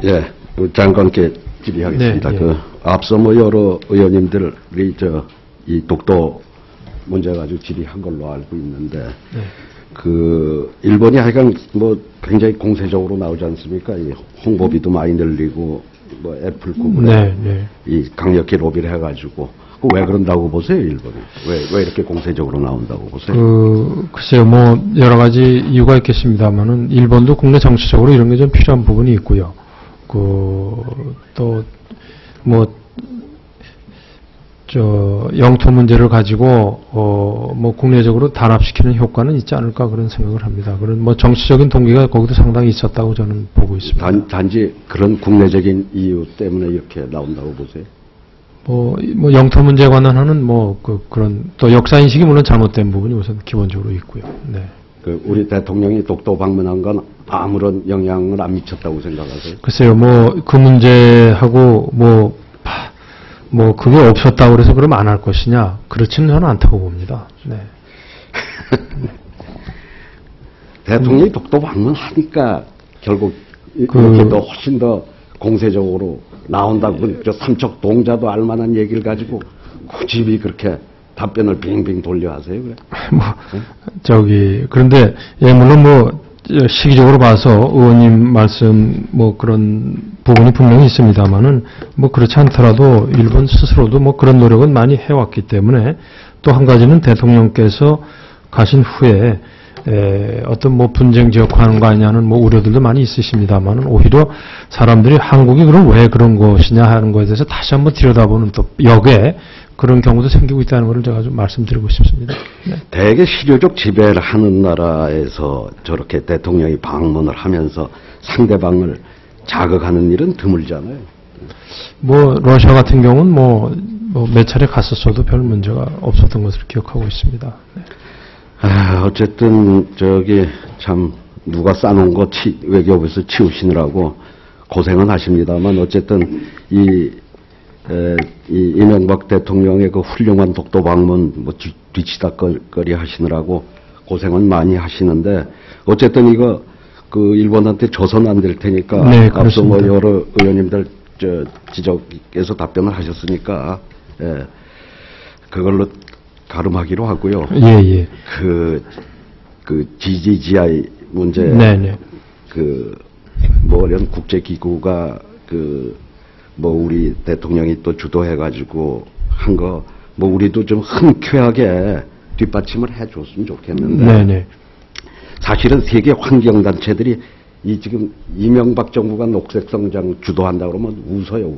예, 장관께 질의하겠습니다. 네, 예. 그 앞서 뭐 여러 의원님들이 이 독도 문제 가지고 질의한 걸로 알고 있는데, 네. 그 일본이 하여간 뭐 굉장히 공세적으로 나오지 않습니까? 이 홍보비도 많이 늘리고 뭐 애플급으로 네, 네. 이 강력히 로비를 해가지고 왜 그런다고 보세요, 일본이? 왜 이렇게 공세적으로 나온다고 보세요? 글쎄요, 뭐, 여러 가지 이유가 있겠습니다만은, 일본도 국내 정치적으로 이런 게 좀 필요한 부분이 있고요. 영토 문제를 가지고, 뭐, 국내적으로 단합시키는 효과는 있지 않을까 그런 생각을 합니다. 그런 뭐, 정치적인 동기가 거기도 상당히 있었다고 저는 보고 있습니다. 단지 그런 국내적인 이유 때문에 이렇게 나온다고 보세요? 뭐 영토 문제에 관한 그런, 또 역사인식이 물론 잘못된 부분이 우선 기본적으로 있고요. 네. 우리 대통령이 독도 방문한 건 아무런 영향을 안 미쳤다고 생각하세요? 글쎄요, 그 문제하고, 그게 없었다고 그래서 그럼 안 할 것이냐? 그렇지는 저는 않다고 봅니다. 네. 대통령이 독도 방문하니까 결국 이렇게 더 훨씬 더 공세적으로 나온다고, 저 삼척 동자도 알만한 얘기를 가지고 굳이 그렇게 답변을 빙빙 돌려 하세요, 그래? 그런데, 예, 물론 시기적으로 봐서 의원님 말씀 그런 부분이 분명히 있습니다만은 그렇지 않더라도 일본 스스로도 그런 노력은 많이 해왔기 때문에 또 한 가지는 대통령께서 가신 후에 어떤 분쟁 지역화하는 거 아니냐는 우려들도 많이 있으십니다만은 오히려 사람들이 한국이 그럼 왜 그런 것이냐 하는 것에 대해서 다시 한번 들여다보는 또 역에 그런 경우도 생기고 있다는 것을 제가 좀 말씀드리고 싶습니다. 네. 대개 실효적 지배를 하는 나라에서 저렇게 대통령이 방문을 하면서 상대방을 자극하는 일은 드물잖아요. 러시아 같은 경우는 몇 차례 갔었어도 별 문제가 없었던 것으로 기억하고 있습니다. 네. 어쨌든 참 누가 싸놓은 거 외교부에서 치우시느라고 고생은 하십니다만 어쨌든 이 이명박 대통령의 그 훌륭한 독도 방문 뒤치다거리 하시느라고 고생은 많이 하시는데 어쨌든 이거 일본한테 줘서는 안 될 테니까 네, 앞서 여러 의원님들 지적에서 답변을 하셨으니까 그걸로 가름하기로 하고요. 예. GGGI 문제, 네네. 이런 국제기구가 우리 대통령이 또 주도해가지고 한 거, 우리도 좀 흔쾌하게 뒷받침을 해줬으면 좋겠는데. 네네. 사실은 세계 환경단체들이 지금 이명박 정부가 녹색성장 주도한다 그러면 웃어요.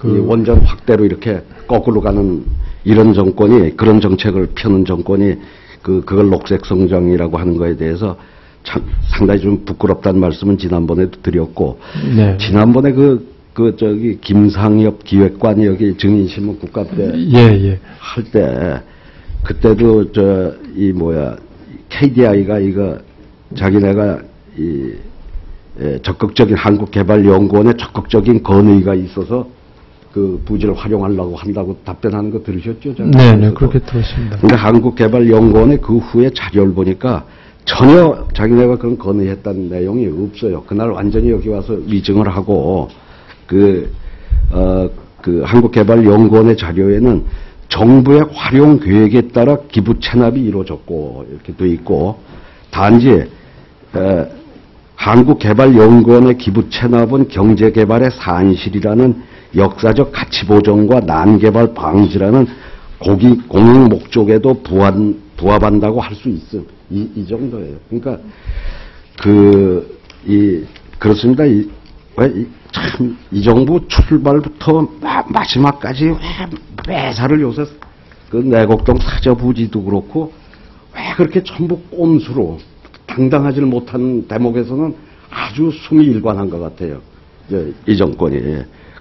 이 원전 확대로 이렇게 거꾸로 가는 이런 정권이, 그런 정책을 펴는 정권이 그걸 녹색성장이라고 하는 거에 대해서 참 상당히 좀 부끄럽다는 말씀은 지난번에도 드렸고, 네. 지난번에 김상엽 기획관이 여기 증인신문 국감 때 할 때 그때도 KDI가 자기네가 적극적인 한국개발연구원의 적극적인 건의가 있어서 부지를 활용하려고 한다고 답변하는 거 들으셨죠? 네, 그렇게 들었습니다. 근데 한국개발연구원의 그 후에 자료를 보니까 전혀 자기네가 그런 건의했다는 내용이 없어요. 그날 완전히 여기 와서 위증을 하고, 한국개발연구원의 자료에는 정부의 활용 계획에 따라 기부 체납이 이루어졌고, 이렇게 돼 있고, 단지, 한국개발연구원의 기부 체납은 경제개발의 산실이라는 역사적 가치 보존과 난개발 방지라는 공익 목적에도 부합한다고 할 수 있음. 이 정도예요. 그러니까, 그렇습니다. 참, 이 정부 출발부터 마지막까지 매사를 요새 내곡동 사저부지도 그렇고, 왜 그렇게 전부 꼼수로 당당하지를 못한 대목에서는 아주 숨이 일관한 것 같아요. 이 정권이.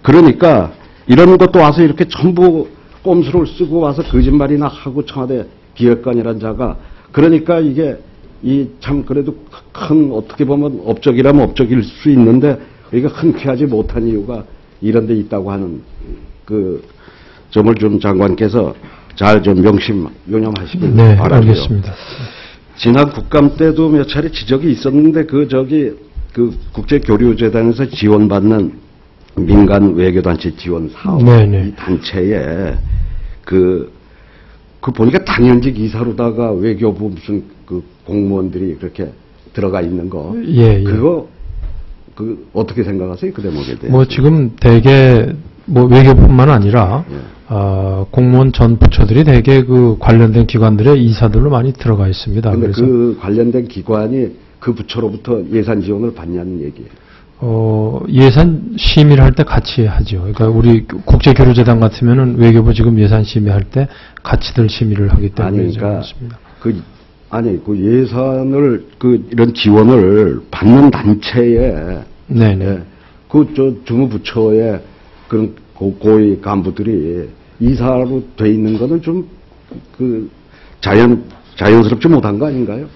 그러니까, 이런 것도 와서 이렇게 전부 꼼수를 쓰고 와서 거짓말이나 하고 청와대 기획관이란 자가, 그러니까 이게 참 그래도 큰 어떻게 보면 업적이라면 업적일 수 있는데 이게 흔쾌하지 못한 이유가 이런 데 있다고 하는 점을 좀 장관께서 잘 좀 유념하시길 바라고요. 알겠습니다. 지난 국감 때도 몇 차례 지적이 있었는데 그 국제교류재단에서 지원받는 민간 외교단체 지원 사업 네네. 이 단체에 그 보니까 당연직 이사로다가 외교부 무슨 그 공무원들이 그렇게 들어가 있는 거. 예, 예. 그거 어떻게 생각하세요? 그 대목에 대해서. 뭐 지금 대개 뭐 외교뿐만 아니라 예. 공무원 전 부처들이 대개 그 관련된 기관들의 이사들로 많이 들어가 있습니다. 근데 그래서 그 관련된 기관이 그 부처로부터 예산 지원을 받냐는 얘기예요. 예산 심의를 할 때 같이 하죠. 그러니까 우리 국제교류재단 같으면은 외교부 지금 예산 심의할 때 같이들 심의를 하기 때문에 아니, 그러니까 그렇습니다. 그 예산을 이런 지원을 받는 단체에 네네. 예, 주무부처의 그런 고위 간부들이 이사로 돼 있는 거는 좀 자연스럽지 못한 거 아닌가요?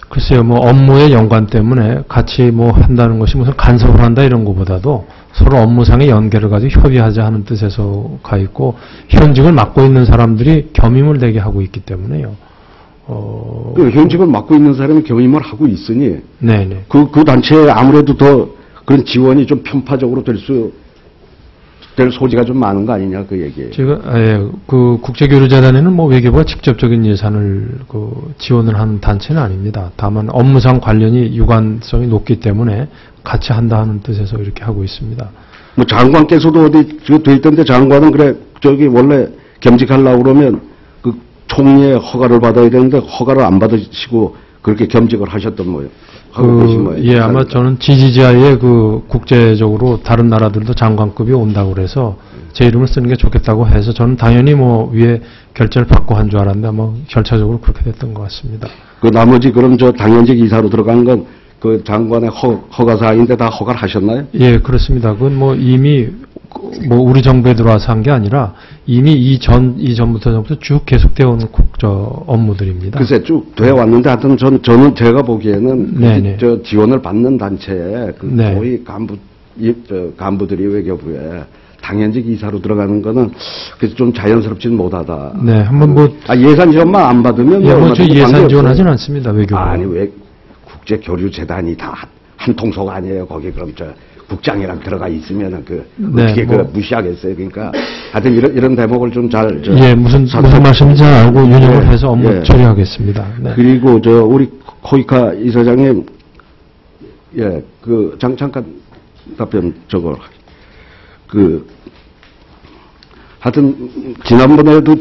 글쎄요, 뭐 업무의 연관 때문에 같이 뭐 한다는 것이 무슨 간섭을 한다 이런 것보다도 서로 업무상의 연계를 가지고 협의하자 하는 뜻에서 가 있고 현직을 맡고 있는 사람들이 겸임을 되게 하고 있기 때문에요. 그 현직을 맡고 있는 사람이 겸임을 하고 있으니 네네. 그 단체에 아무래도 더 그런 지원이 좀 편파적으로 될 소지가 좀 많은 거 아니냐 그 얘기예요. 그 국제교류재단에는 뭐 외교부가 직접적인 예산을 지원을 하는 단체는 아닙니다. 다만 업무상 관련이 유관성이 높기 때문에 같이 한다 하는 뜻에서 이렇게 하고 있습니다. 뭐 장관께서도 어디 돼 있던데 장관은 그래 원래 겸직하려고 그러면 그 총리의 허가를 받아야 되는데 허가를 안 받으시고 그렇게 겸직을 하셨던 모양. 예, 아마 저는 GGGI에 국제적으로 다른 나라들도 장관급이 온다고 그래서 제 이름을 쓰는 게 좋겠다고 해서 저는 당연히 뭐 위에 결재를 받고 한 줄 알았는데 뭐 결차적으로 그렇게 됐던 것 같습니다. 그 나머지 그럼 당연직 이사로 들어간 건 그 장관의 허가 사항인데 다 허가를 하셨나요? 예, 그렇습니다. 그건 뭐 이미 뭐 우리 정부에 들어와서 한 게 아니라 이미 이전부터 쭉 계속되어 오는 업무들입니다. 글쎄 쭉 돼 왔는데 하여튼 저는 제가 보기에는 네네. 지원을 받는 단체에 네. 고위 간부들이 외교부에 당연직 이사로 들어가는 거는 그래서 좀 자연스럽지는 못하다. 네, 한번 예산 지원만 안 받으면 저 예산 지원하진 않습니다. 외교부. 아니 왜 국제교류재단이 다 한 통속 아니에요. 거기 그럼 국장이랑 들어가 있으면은 어떻게 무시하겠어요. 그러니까 하여튼 이런 대목을 좀 잘 무슨 말씀인지 알고 윤영을 해서 업무 처리하겠습니다. 네. 그리고 우리 코이카 이사장님 잠깐 답변 하여튼 지난번에도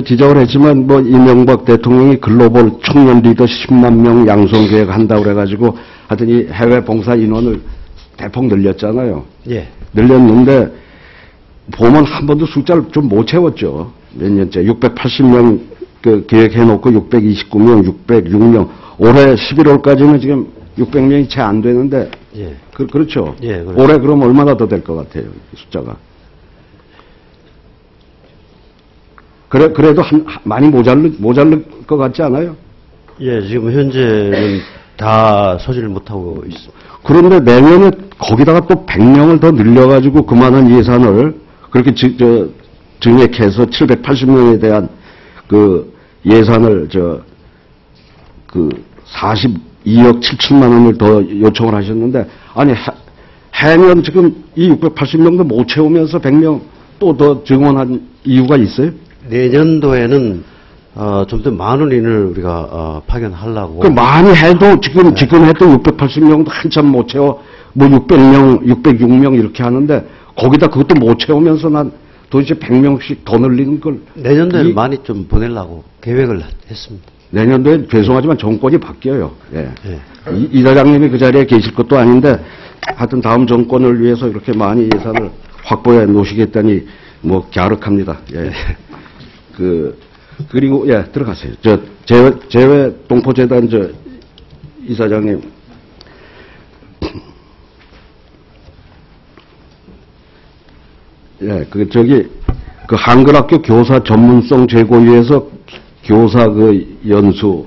지적을 했지만 뭐 이명박 대통령이 글로벌 청년 리더 10만 명 양성 계획 한다고 그래가지고 하여튼 이 해외 봉사 인원을 대폭 늘렸잖아요. 예. 늘렸는데 보면 한 번도 숫자를 좀 못 채웠죠. 몇 년째 680명 계획해놓고 629명, 606명 올해 11월까지는 지금 600명이 채 안 되는데 예. 그렇죠. 예, 그렇죠. 올해 그럼 얼마나 더 될 것 같아요, 숫자가. 그래도 많이 모자랄 것 같지 않아요? 예, 지금 현재는 다 소지를 못하고 있습니다. 그런데 내년에 거기다가 또 100명을 더 늘려가지고 그만한 예산을 그렇게 증액해서 780명에 대한 예산을 42억 7천만 원을 더 요청을 하셨는데 아니 해년 지금 이 680명도 못 채우면서 100명 또 더 증원한 이유가 있어요? 내년도에는 좀 더 많은 인을 우리가 파견하려고. 많이 해도 지금 했던 680명도 한참 못 채워 뭐 600명, 606명 이렇게 하는데 거기다 그것도 못 채우면서 난 도대체 100명씩 더 늘리는 걸 내년도에는 많이 좀 보내려고 계획을 했습니다. 내년도에 죄송하지만 정권이 바뀌어요. 예. 예. 이 사장님이 그 자리에 계실 것도 아닌데 하여튼 다음 정권을 위해서 이렇게 많이 예산을 확보해 놓으시겠다니 뭐 갸륵합니다. 예. 그리고 들어가세요. 재외 동포재단 이사장님. 한글학교 교사 전문성 제고위에서 교사 연수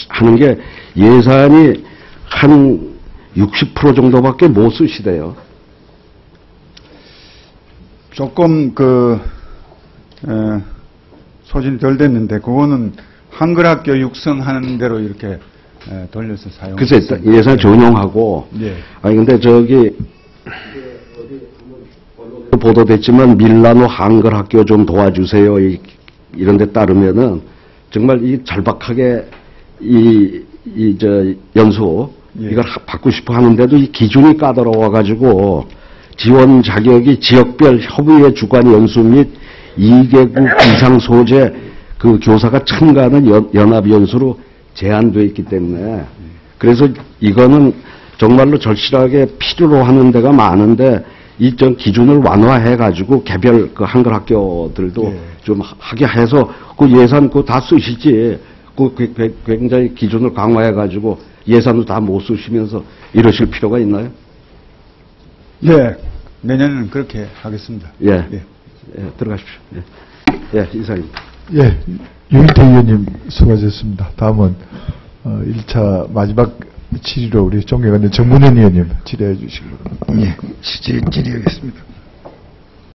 하는 게 예산이 한 60% 정도밖에 못 쓰시대요. 조금 소진이 덜 됐는데 그거는 한글학교 육성하는 대로 이렇게 돌려서 사용. 그래서 예산 전용하고. 예. 아니 근데 저기 보도됐지만 밀라노 한글 학교 좀 도와주세요. 이런 데 따르면은 정말 이 절박하게 연수 예. 이걸 받고 싶어 하는데도 이 기준이 까다로워 가지고 지원 자격이 지역별 협의회 주관 연수 및 2개국 이상 소재 그 교사가 참가하는 연합 연수로 제한되어 있기 때문에 그래서 이거는 정말로 절실하게 필요로 하는 데가 많은데 이전 기준을 완화해 가지고 개별 그 한글 학교들도 예. 좀 하게 해서 그 예산 그거 다 쓰시지 그 굉장히 기준을 강화해 가지고 예산도 다 못 쓰시면서 이러실 필요가 있나요? 예. 내년에는 그렇게 하겠습니다. 예. 예. 예, 들어가십시오. 예, 예 이사입니다. 예, 유일태 의원님 수고하셨습니다. 다음은 1차 마지막 질의로 우리 존경하는 정문현 의원님 질의해 주시기 바랍니다. 예, 질의하겠습니다.